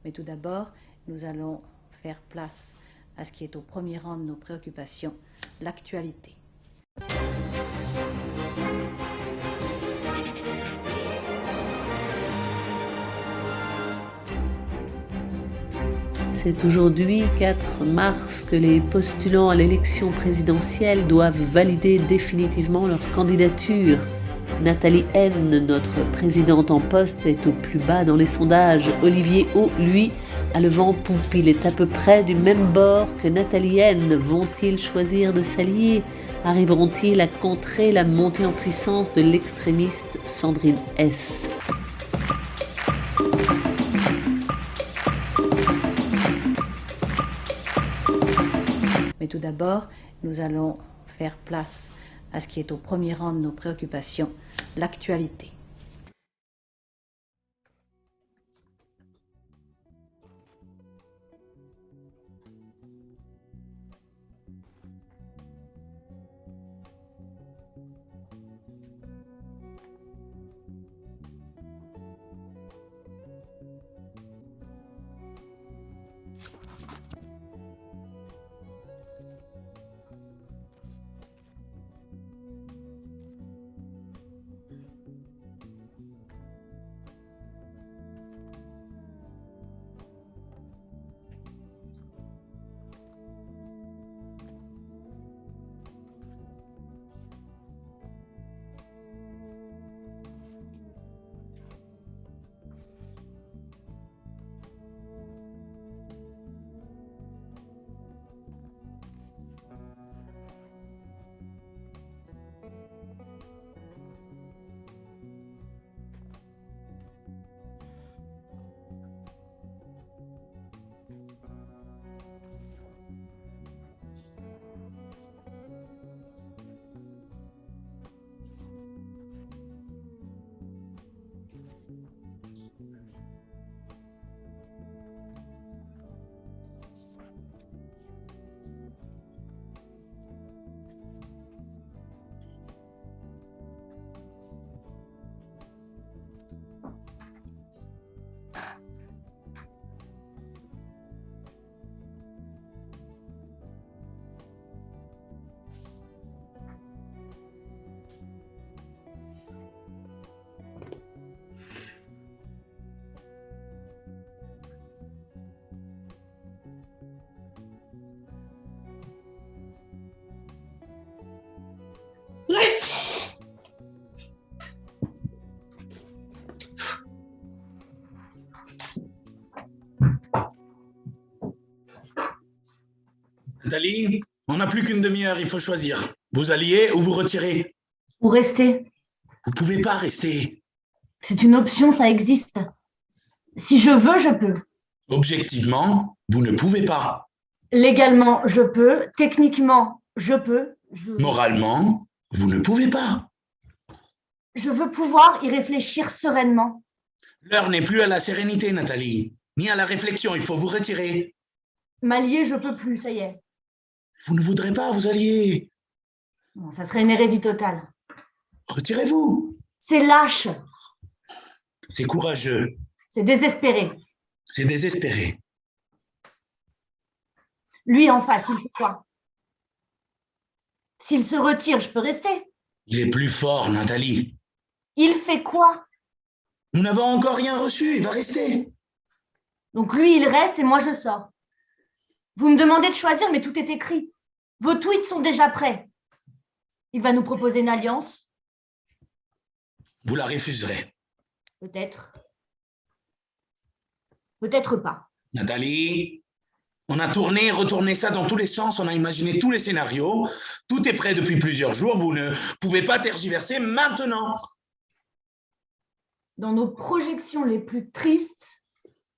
Mais tout d'abord, nous allons faire place à ce qui est au premier rang de nos préoccupations, l'actualité. C'est aujourd'hui, 4 mars, que les postulants à l'élection présidentielle doivent valider définitivement leur candidature. Nathalie N, notre présidente en poste, est au plus bas dans les sondages. Olivier O, lui, a le vent poupe. Il est à peu près du même bord que Nathalie N. Vont-ils choisir de s'allier? Arriveront-ils à contrer la montée en puissance de l'extrémiste Sandrine S? Mais tout d'abord, nous allons faire place à ce qui est au premier rang de nos préoccupations, l'actualité. Nathalie, on n'a plus qu'une demi-heure, il faut choisir. Vous alliez ou vous retirez? Ou rester. Vous ne pouvez pas rester. C'est une option, ça existe. Si je veux, je peux. Objectivement, vous ne pouvez pas. Légalement, je peux. Techniquement, je peux. Moralement, vous ne pouvez pas. Je veux pouvoir y réfléchir sereinement. L'heure n'est plus à la sérénité, Nathalie, ni à la réflexion, il faut vous retirer. M'allier, je peux plus, ça y est. Vous ne voudrez pas vous allier. Non, ça serait une hérésie totale. Retirez-vous. C'est lâche. C'est courageux. C'est désespéré. C'est désespéré. Lui en face, il fait quoi? S'il se retire, je peux rester. Il est plus fort, Nathalie. Il fait quoi? Nous n'avons encore rien reçu, il va rester. Donc lui, il reste et moi, je sors. Vous me demandez de choisir, mais tout est écrit. Vos tweets sont déjà prêts. Il va nous proposer une alliance. Vous la refuserez. Peut-être. Peut-être pas. Nathalie, on a tourné, retourné ça dans tous les sens, on a imaginé tous les scénarios. Tout est prêt depuis plusieurs jours, vous ne pouvez pas tergiverser maintenant. Dans nos projections les plus tristes,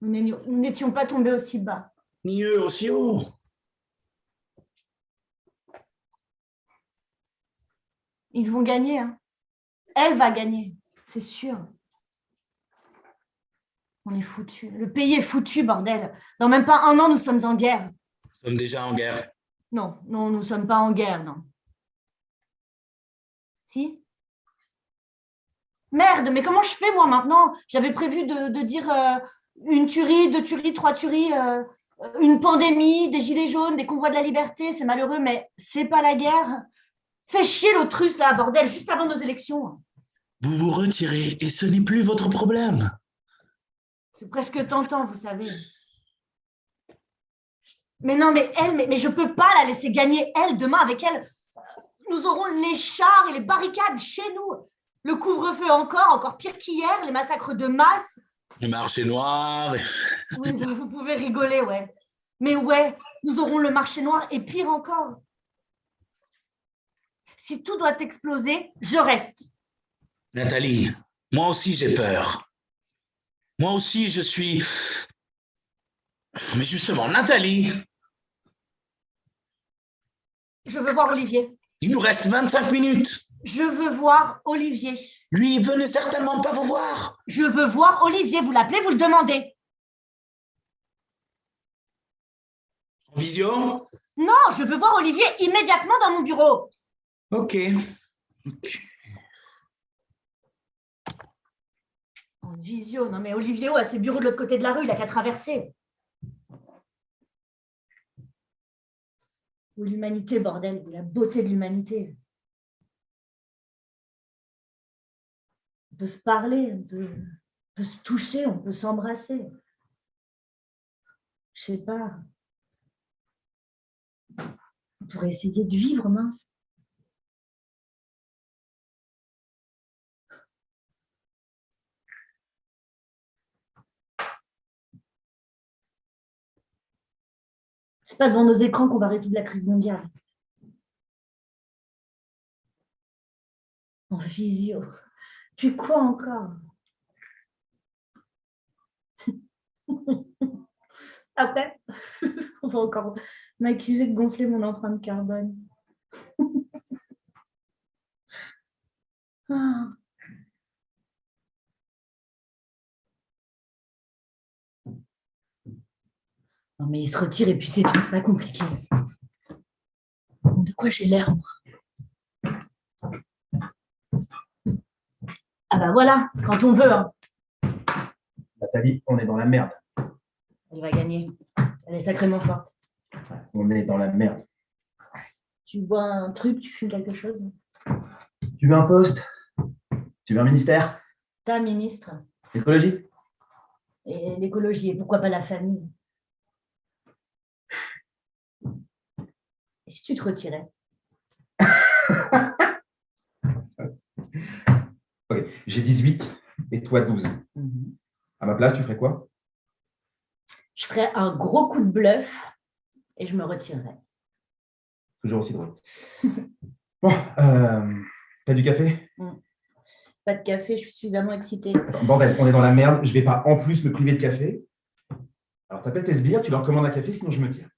nous n'étions pas tombés aussi bas. Ni eux aussi haut. Ils vont gagner. Hein. Elle va gagner, c'est sûr. On est foutus. Le pays est foutu, bordel. Dans même pas un an, nous sommes en guerre. Nous sommes déjà en guerre. Non, non, nous ne sommes pas en guerre, non. Si? Merde, mais comment je fais, moi, maintenant? J'avais prévu de dire Une tuerie, 2 tueries, 3 tueries, une pandémie, des gilets jaunes, des convois de la liberté, c'est malheureux, mais c'est pas la guerre. Fais chier l'autre russe, là, bordel, juste avant nos élections. Vous vous retirez et ce n'est plus votre problème. C'est presque tentant, vous savez. Mais non, mais elle, mais je peux pas la laisser gagner, elle, demain, avec elle. Nous aurons les chars et les barricades chez nous. Le couvre-feu encore pire qu'hier, les massacres de masse. Le marché noir. Oui, vous pouvez rigoler, ouais. Mais ouais, nous aurons le marché noir et pire encore. Si tout doit exploser, je reste. Nathalie, moi aussi j'ai peur. Moi aussi je suis... Mais justement, Nathalie, Je veux voir Olivier. il nous reste 25 minutes. Je veux voir Olivier. Lui, il venait certainement pas vous voir. Je veux voir Olivier. Vous l'appelez, vous le demandez. En visio? Non, je veux voir Olivier immédiatement dans mon bureau. Ok. En visio, non mais Olivier a ses bureaux de l'autre côté de la rue, il n'a qu'à traverser. Ou l'humanité, bordel, ou la beauté de l'humanité. On peut se parler, on peut se toucher, on peut s'embrasser. Je sais pas. On pourrait essayer de vivre, mince. C'est pas devant nos écrans qu'on va résoudre la crise mondiale. En visio. Puis quoi encore? Après, on va encore m'accuser de gonfler mon empreinte carbone. Ah. Non, mais il se retire et puis c'est tout, c'est pas compliqué. De quoi j'ai l'air, moi? Ah bah voilà, quand on veut. Hein. Nathalie, on est dans la merde. Elle va gagner. Elle est sacrément forte. On est dans la merde. Tu bois un truc, tu fumes quelque chose? Tu veux un poste? Tu veux un ministère? Ta ministre. L'écologie? Et l'écologie, et pourquoi pas la famille? Et si tu te retirais? Ok, j'ai 18 et toi 12. À ma place, tu ferais quoi? Je ferais un gros coup de bluff et je me retirerais. Toujours aussi drôle. Bon, t'as du café? Pas de café, je suis suffisamment excitée. Bordel, on est dans la merde, je vais pas en plus me priver de café. Alors t'appelles tes sbires, tu leur commandes un café, sinon je me tire.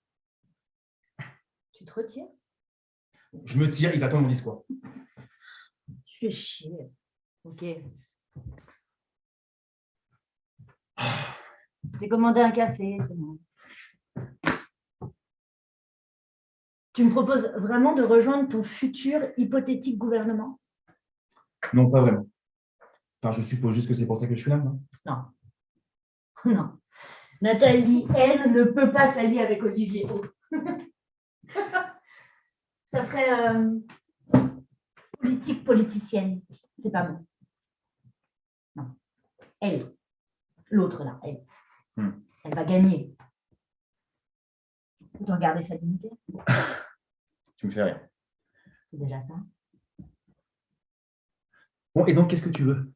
Tu te retires? Je me tire, ils attendent mon discours. Tu fais chier. Ok. J'ai commandé un café, c'est bon. Tu me proposes vraiment de rejoindre ton futur hypothétique gouvernement? Non, pas vraiment. Enfin, je suppose juste que c'est pour ça que je suis là, non? Non. Non. Nathalie, elle, ne peut pas s'allier avec Olivier. Ça ferait politique politicienne. C'est pas bon. Non. Elle. L'autre, là, elle. Elle va gagner. Autant garder sa dignité. Tu me fais rire. C'est déjà ça. Bon, et donc, qu'est-ce que tu veux?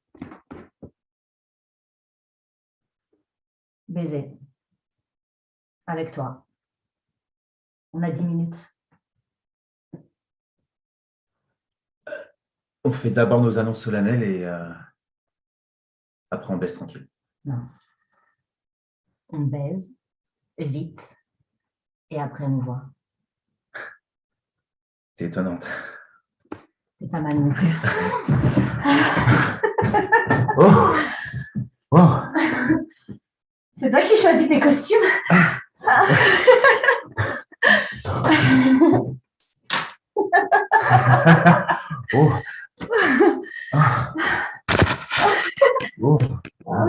Baiser. Avec toi. On a 10 minutes. On fait d'abord nos annonces solennelles et après on baisse tranquille. Non. On baise vite et après on voit. C'est étonnante. C'est pas mal non plus. Oh, oh. C'est toi qui choisis tes costumes. Oh. Ah. Oh. Oh,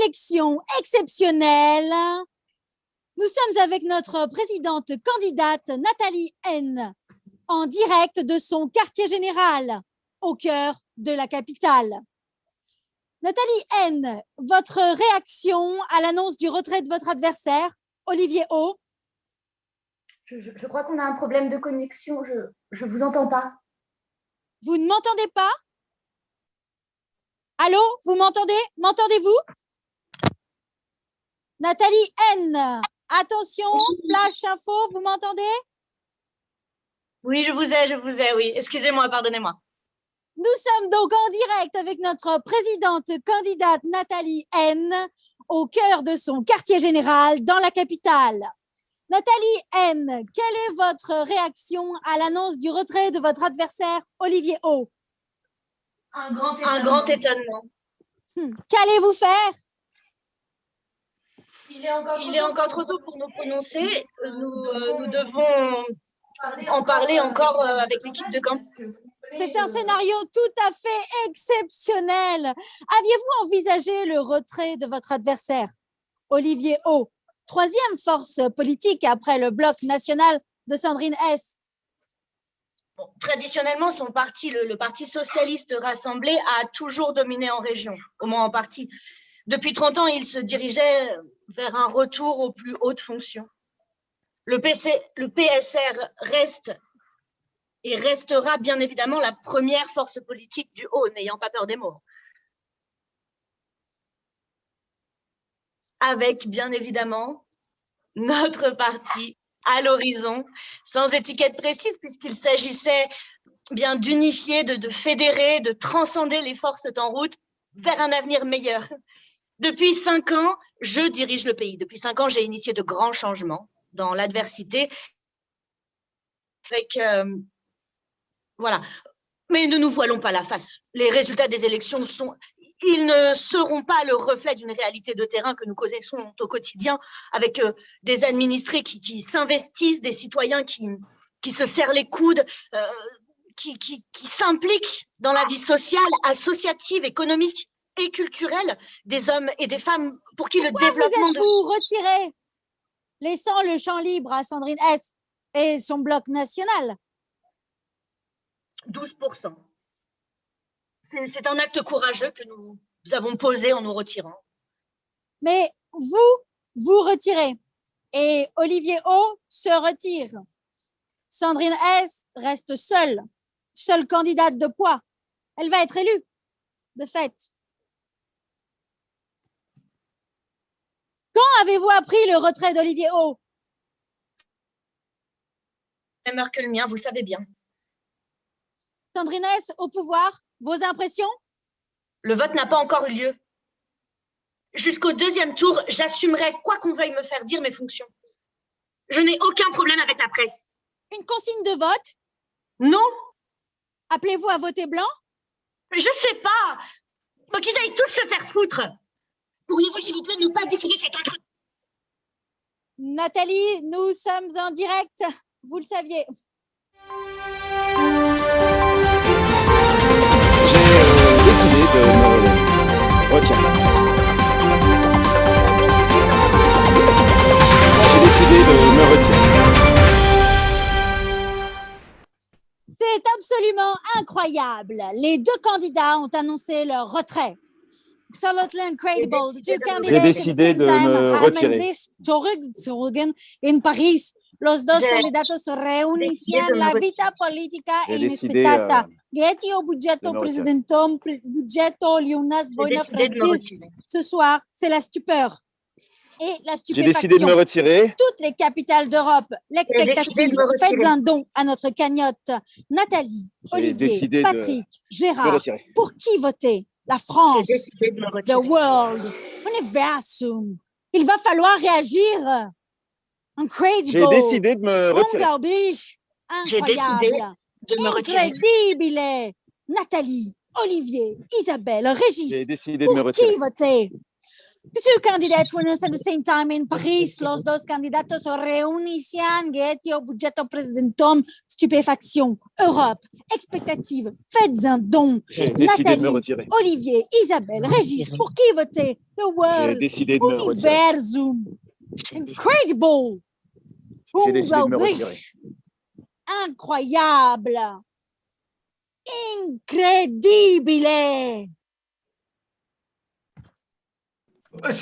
élection exceptionnelle. Nous sommes avec notre présidente candidate Nathalie N, en direct de son quartier général, au cœur de la capitale. Nathalie N, votre réaction à l'annonce du retrait de votre adversaire, Olivier O? Je crois qu'on a un problème de connexion. Je vous entends pas. Vous ne m'entendez pas? Allô, vous m'entendez? M'entendez-vous? Nathalie N, attention, flash info, vous m'entendez? Oui, je vous ai, oui. Excusez-moi, pardonnez-moi. Nous sommes donc en direct avec notre présidente candidate Nathalie N, au cœur de son quartier général dans la capitale. Nathalie N, quelle est votre réaction à l'annonce du retrait de votre adversaire Olivier O? Un grand étonnement. Qu'allez-vous faire? Il est encore trop tôt pour nous prononcer. Nous devons en parler encore avec l'équipe de campagne. C'est un scénario tout à fait exceptionnel. Aviez-vous envisagé le retrait de votre adversaire Olivier O, troisième force politique après le bloc national de Sandrine S? Bon, traditionnellement, son parti, le Parti socialiste rassemblé, a toujours dominé en région, au moins en partie. Depuis 30 ans, il se dirigeait vers un retour aux plus hautes fonctions. Le PSR reste et restera bien évidemment la première force politique du Haut, n'ayant pas peur des mots. Avec bien évidemment notre parti à l'horizon, sans étiquette précise, puisqu'il s'agissait bien d'unifier, de fédérer, de transcender les forces en route vers un avenir meilleur. Depuis 5 ans, je dirige le pays. Depuis 5 ans, j'ai initié de grands changements dans l'adversité. Voilà. Mais ne nous voilons pas la face. Les résultats des élections ils ne seront pas le reflet d'une réalité de terrain que nous connaissons au quotidien, avec des administrés qui s'investissent, des citoyens qui se serrent les coudes, qui s'impliquent dans la vie sociale, associative, économique et culturelle des hommes et des femmes pour qui le développement vous retirez, laissant le champ libre à Sandrine S et son bloc national? 12%. C'est un acte courageux que nous avons posé en nous retirant. Mais vous retirez et Olivier O se retire. Sandrine S reste seule candidate de poids. Elle va être élue, de fait. Quand avez-vous appris le retrait d'Olivier O? Même heure que le mien, vous le savez bien. Sandrine S au pouvoir, vos impressions? Le vote n'a pas encore eu lieu. Jusqu'au 2e tour, j'assumerai, quoi qu'on veuille me faire dire, mes fonctions. Je n'ai aucun problème avec la presse. Une consigne de vote? Non. Appelez-vous à voter blanc? Je sais pas. Donc ils aillent tous se faire foutre. Pourriez-vous, s'il vous plaît, ne pas diffuser cet entretien? Nathalie, nous sommes en direct. Vous le saviez. J'ai décidé de me retirer. C'est absolument incroyable. Les deux candidats ont annoncé leur retrait. Absolutely incredible. Two candidates J'ai décidé de me retirer. Zurückgezogen in Paris. Los dos candidatos reinician la vita politica inaspettata. Getio budgeto presidentum budgeto Lionas Voina Francis. Ce soir, c'est la stupeur et la J'ai décidé de me stupéfaction. retirer. Toutes les capitales d'Europe, l'expectative. Faites un don à notre cagnotte. Nathalie, Olivier, Patrick, Gérard. Pour qui voter? La France, the world, universum. Il va falloir réagir. Incredible. J'ai décidé de me retirer. Unglaublich. J'ai décidé de me retirer. Incredibile. Nathalie, Olivier, Isabelle, Régis. J'ai décidé de Pour me retirer. qui voter? The two candidates were announced at the same time in Paris. Los dos candidatos se reunisían. Getio budgeto presidentum. Stupéfaction. Europe. Expectative. Faites un don. J'ai décidé de me Nathalie, retirer. Olivier, Isabelle, Régis. Pour qui voter? The J'ai world. décidé de me retirer. Universum. Incredible. J'ai décidé de me Unglaublich. retirer. Incroyable. Incredibile.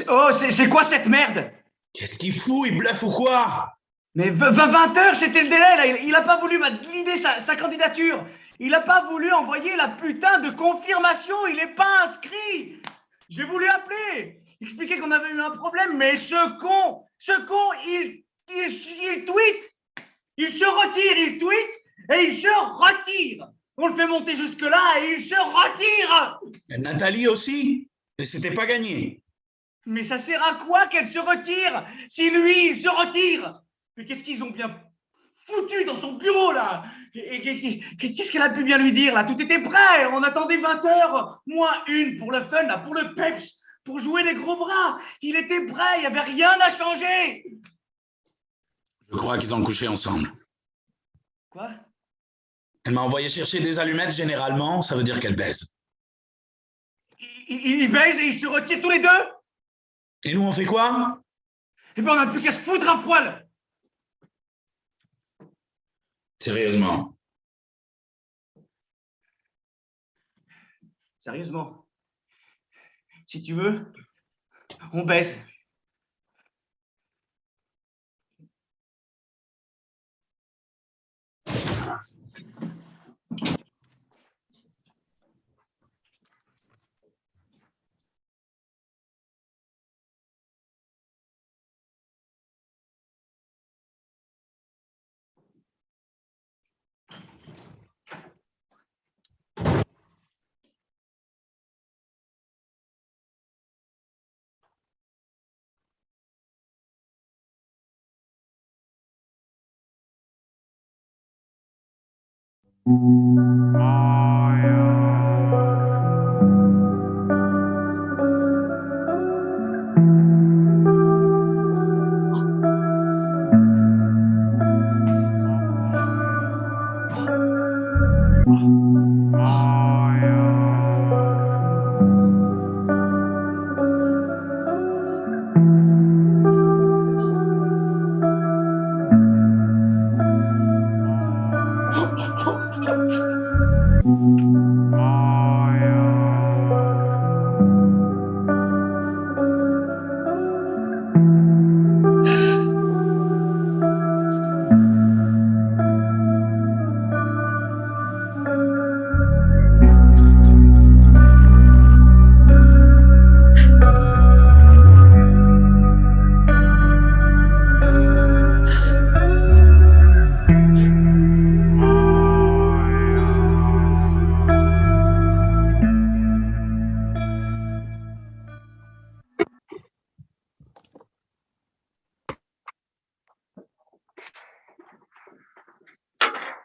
Oh, c'est quoi cette merde? Qu'est-ce qu'il fout? Il bluffe ou quoi? Mais 20 heures, c'était le délai, là. Il a pas voulu valider sa candidature. Il a pas voulu envoyer la putain de confirmation. Il est pas inscrit. J'ai voulu appeler, expliquer qu'on avait eu un problème, mais ce con, il tweet. Il se retire, il tweet et il se retire. On le fait monter jusque-là et il se retire. Et Nathalie aussi. Et c'était pas gagné. Mais ça sert à quoi qu'elle se retire si lui, il se retire? Mais qu'est-ce qu'ils ont bien foutu dans son bureau, là? Et qu'est-ce qu'elle a pu bien lui dire, là? Tout était prêt. On attendait 20 heures, moins une pour le fun, là, pour le peps, pour jouer les gros bras. Il était prêt, il n'y avait rien à changer. Je crois qu'ils ont couché ensemble. Quoi? Elle m'a envoyé chercher des allumettes, généralement, ça veut dire qu'elle baise. Ils baisent et ils se retirent tous les deux? Et nous, on fait quoi? Eh bien, on n'a plus qu'à se foutre à poil. Sérieusement. Sérieusement. Si tu veux, on baise.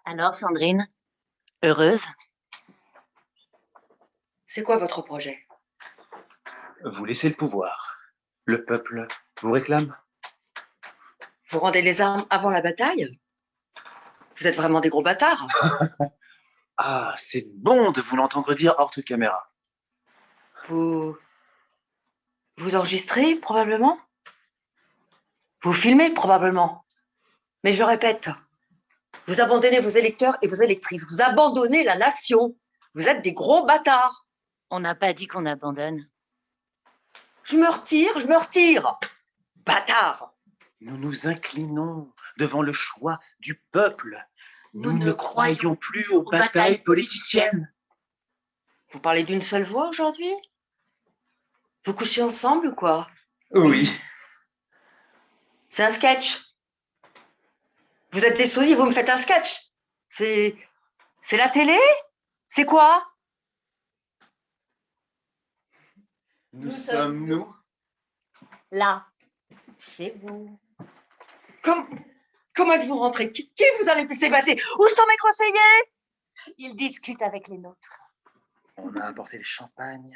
Alors, Sandrine, heureuse? C'est quoi votre projet? Vous laissez le pouvoir. Le peuple vous réclame. Vous rendez les armes avant la bataille? Vous êtes vraiment des gros bâtards. Ah, c'est bon de vous l'entendre dire hors toute caméra. Vous enregistrez, probablement? Vous filmez, probablement. Mais je répète, vous abandonnez vos électeurs et vos électrices. Vous abandonnez la nation. Vous êtes des gros bâtards. On n'a pas dit qu'on abandonne. Je me retire. Bâtard. Nous nous inclinons devant le choix du peuple. Nous ne croyons plus aux batailles politiciennes. Vous parlez d'une seule voix aujourd'hui? Vous couchez ensemble ou quoi? Oui. C'est un sketch. Vous êtes des sosies, vous me faites un sketch. C'est la télé? C'est quoi? Nous sommes nous. Là, chez vous. Comment êtes-vous rentré? Qui vous a laissé passer? Où sont mes conseillers? Ils discutent avec les nôtres. On a apporté le champagne.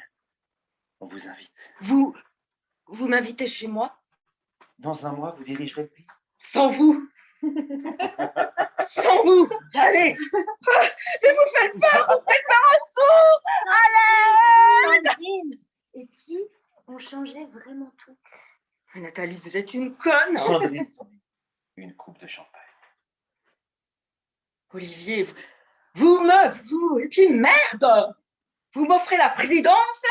On vous invite. Vous Vous m'invitez chez moi? Dans un mois, vous dirigerez le pays. Sans vous. Sans vous. Allez. Mais vous faites peur, vous faites peur au sourd. Allez. Sandrine, et si on changeait vraiment tout? Mais Nathalie, vous êtes une conne. Sandrine, une coupe de champagne. Olivier, et puis merde. Vous m'offrez la présidence,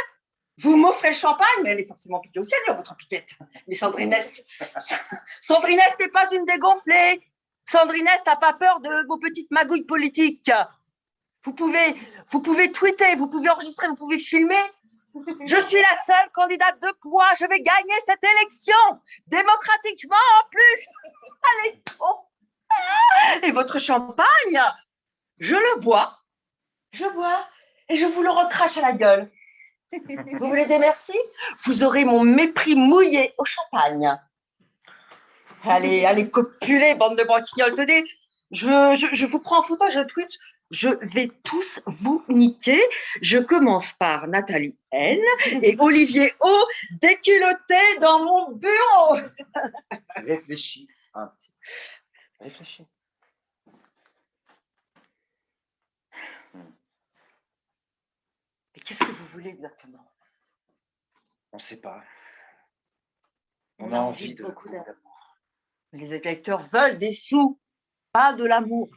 vous m'offrez le champagne, mais elle est forcément piquée au Seigneur, votre piquette. Mais Sandrine n'est pas une dégonflée. Sandrine n'a pas peur de vos petites magouilles politiques. Vous pouvez tweeter, vous pouvez enregistrer, vous pouvez filmer. Je suis la seule candidate de poids. Je vais gagner cette élection démocratiquement en plus. Allez, oh. Et votre champagne, je le bois et je vous le recrache à la gueule. Vous voulez des merci? Vous aurez mon mépris mouillé au champagne. Allez, copuler, bande de branquignoles. Tenez, je vous prends en photo, je tweet. Je vais tous vous niquer. Je commence par Nathalie N et Olivier O, déculotté dans mon bureau. Réfléchis un petit peu. Réfléchis. Mais qu'est-ce que vous voulez exactement? On ne sait pas. On a envie de beaucoup d'amour. Les électeurs veulent des sous, pas de l'amour.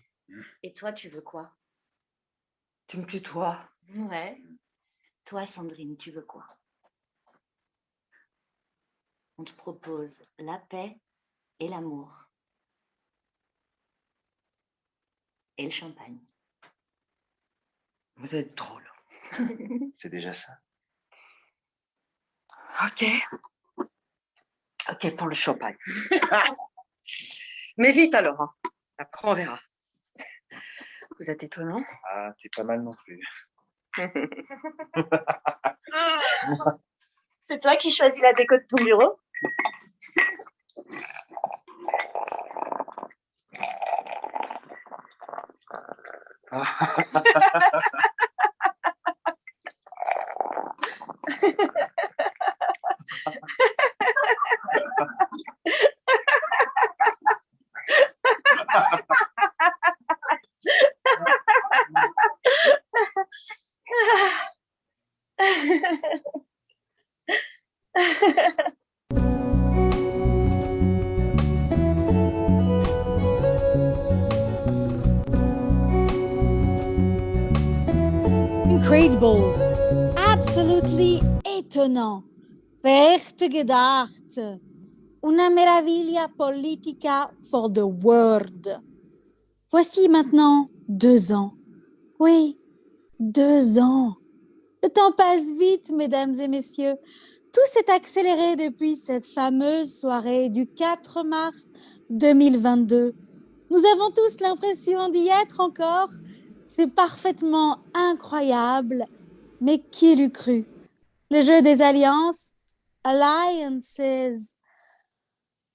Et toi, tu veux quoi? Tu me tutoies? Ouais. Toi, Sandrine, tu veux quoi? On te propose la paix et l'amour. Et le champagne. Vous êtes drôle. C'est déjà ça. Ok, pour le champagne. Mais vite alors, hein. Après on verra. Vous êtes étonnant. Ah, t'es pas mal non plus. C'est toi qui choisis la déco de ton bureau? Incredible. Absolutely étonnant. Wer hätte gedacht? Una meraviglia politica for the world. Voici maintenant 2 ans. Oui, 2 ans. Le temps passe vite, mesdames et messieurs. Tout s'est accéléré depuis cette fameuse soirée du 4 mars 2022. Nous avons tous l'impression d'y être encore. C'est parfaitement incroyable. Mais qui l'eût cru? Le jeu des alliances, alliances.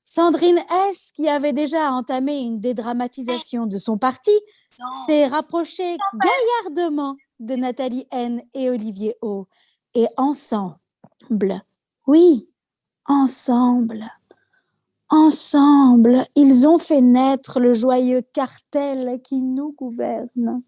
Sandrine S., qui avait déjà entamé une dédramatisation de son parti, s'est rapprochée gaillardement de Nathalie N. et Olivier O. Et ensemble, oui, ensemble, ils ont fait naître le joyeux cartel qui nous gouverne.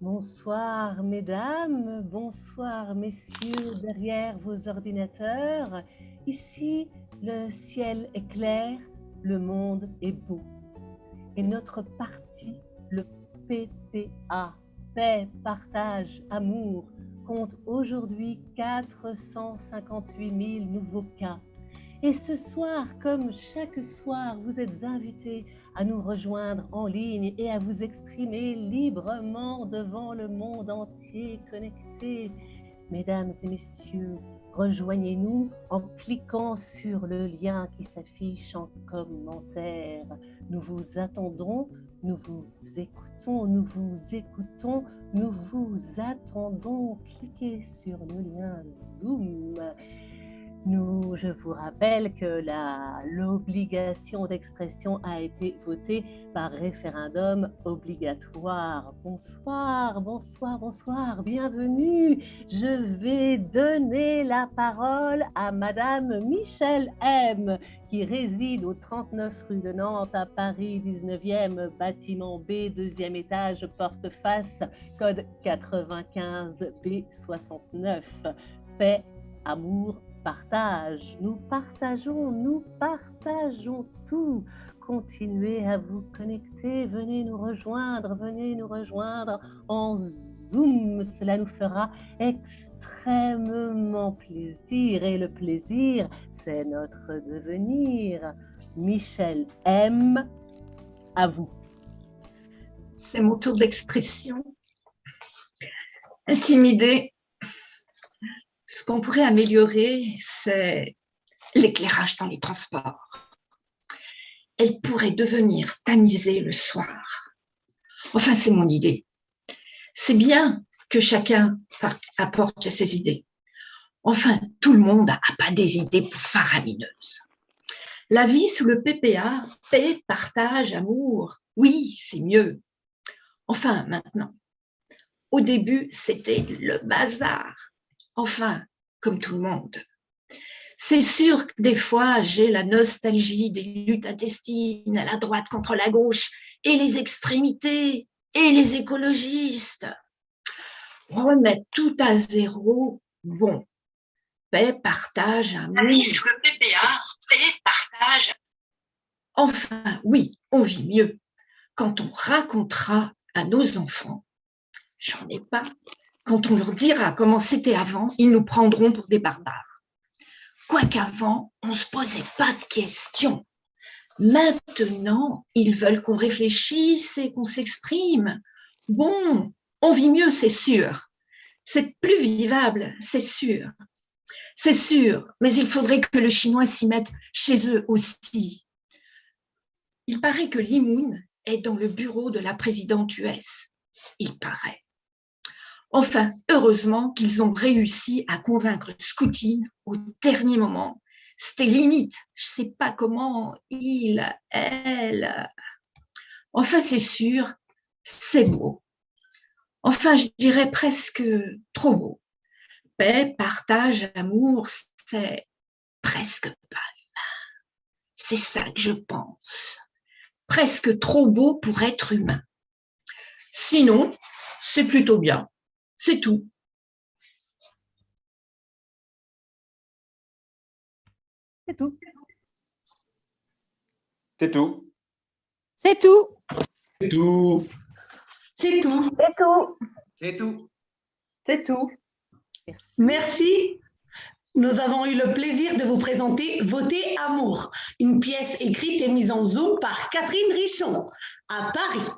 Bonsoir mesdames, bonsoir messieurs derrière vos ordinateurs. Ici, le ciel est clair, le monde est beau. Et notre parti, le PPA, Paix, Partage, Amour, compte aujourd'hui 458 000 nouveaux cas. Et ce soir, comme chaque soir, vous êtes invités à nous rejoindre en ligne et à vous exprimer librement devant le monde entier connecté. Mesdames et messieurs, rejoignez-nous en cliquant sur le lien qui s'affiche en commentaire. Nous vous attendons, nous vous écoutons, nous vous attendons. Cliquez sur le lien Zoom. Nous je vous rappelle que l'obligation d'expression a été votée par référendum obligatoire. Bonsoir, bonsoir, bonsoir, bienvenue. Je vais donner la parole à Madame Michèle M, qui réside au 39 rue de Nantes, à Paris, 19e, bâtiment B, deuxième étage, porte face, code 95 B69. Paix, amour, partage. Nous partageons tout. Continuez à vous connecter, venez nous rejoindre en Zoom. Cela nous fera extrêmement plaisir et le plaisir, c'est notre devenir. Michèle M, à vous. C'est mon tour d'expression. Intimidée. Ce qu'on pourrait améliorer, c'est l'éclairage dans les transports. Elle pourrait devenir tamisée le soir. Enfin, c'est mon idée. C'est bien que chacun apporte ses idées. Enfin, tout le monde n'a pas des idées faramineuses. La vie sous le PPA, paix, partage, amour, oui, c'est mieux. Enfin, maintenant, au début, c'était le bazar. Enfin, comme tout le monde. C'est sûr que des fois, j'ai la nostalgie des luttes intestines à la droite contre la gauche et les extrémités et les écologistes. Remettre tout à zéro, bon. Paix, partage, amour. Sur le PPA, paix, partage. Enfin, oui, on vit mieux quand on racontera à nos enfants, j'en ai pas, quand on leur dira comment c'était avant, ils nous prendront pour des barbares. Quoiqu'avant, on ne se posait pas de questions. Maintenant, ils veulent qu'on réfléchisse et qu'on s'exprime. Bon, on vit mieux, c'est sûr. C'est plus vivable, c'est sûr. C'est sûr, mais il faudrait que le chinois s'y mette chez eux aussi. Il paraît que Lee Moon est dans le bureau de la présidente US. Il paraît. Enfin, heureusement qu'ils ont réussi à convaincre Scoutine au dernier moment. C'était limite. Je ne sais pas comment elle... Enfin, c'est sûr, c'est beau. Enfin, je dirais presque trop beau. Paix, partage, amour, c'est presque pas humain. C'est ça que je pense. Presque trop beau pour être humain. Sinon, c'est plutôt bien. C'est tout. C'est tout. C'est tout. C'est tout. C'est tout. C'est tout. C'est tout. C'est tout. C'est tout. Merci. Nous avons eu le plaisir de vous présenter Voter Amour, une pièce écrite et mise en Zoom par Catherine Richon, à Paris.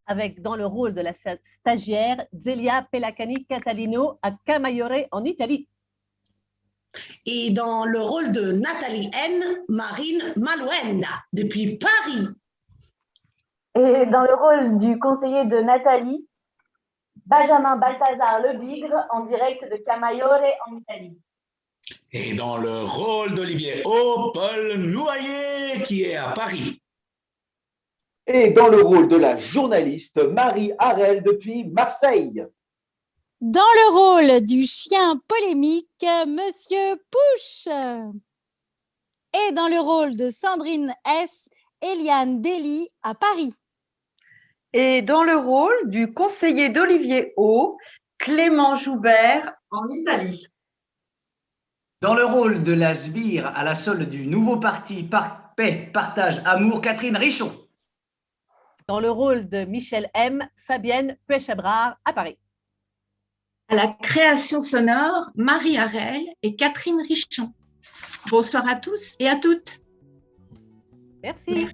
Avec dans le rôle de la stagiaire Zelia Pelacani Catalino à Camaiore en Italie. Et dans le rôle de Nathalie N, Marine Maluenda, depuis Paris. Et dans le rôle du conseiller de Nathalie, Benjamin Balthazar Lebigre, en direct de Camaiore en Italie. Et dans le rôle d'Olivier O, Paul Noyer, qui est à Paris. Et dans le rôle de la journaliste Marie Harel depuis Marseille. Dans le rôle du chien polémique, Monsieur Pouche. Et dans le rôle de Sandrine S, Eliane Dely à Paris. Et dans le rôle du conseiller d'Olivier O, Clément Joubert en Italie. Dans le rôle de la sbire à la solde du nouveau parti Paix, Partage, Amour, Catherine Richon. Dans le rôle de Michèle M, Fabienne Puechabrar à Paris. À la création sonore, Marie Harel et Catherine Richon. Bonsoir à tous et à toutes. Merci.